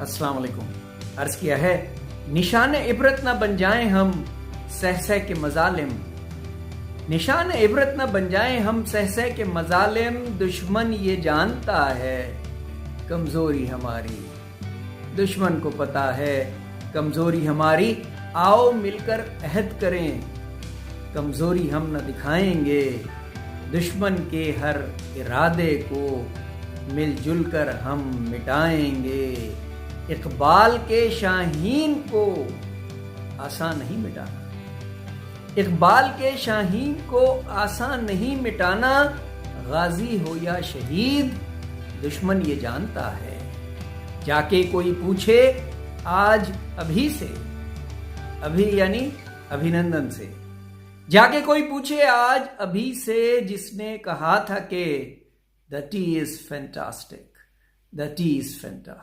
अस्सलाम वालेकुम। अर्ज किया है, निशान इबरत न बन जाएं हम सह सह के मजालिम, निशान इबरत न बन जाएं हम सह सह के मजालिम। दुश्मन ये जानता है कमजोरी हमारी, दुश्मन को पता है कमजोरी हमारी। आओ मिलकर अहद करें, कमजोरी हम न दिखाएंगे। दुश्मन के हर इरादे को मिलजुल कर हम मिटाएंगे। इकबाल के शाहीन को आसान नहीं मिटाना, इकबाल के शाहीन को आसान नहीं मिटाना। गाजी हो या शहीद दुश्मन ये जानता है। जाके कोई पूछे आज अभी से, अभी यानी अभिनंदन से, जाके कोई पूछे आज अभी से जिसने कहा था कि the T is fantastic, the T is fantastic.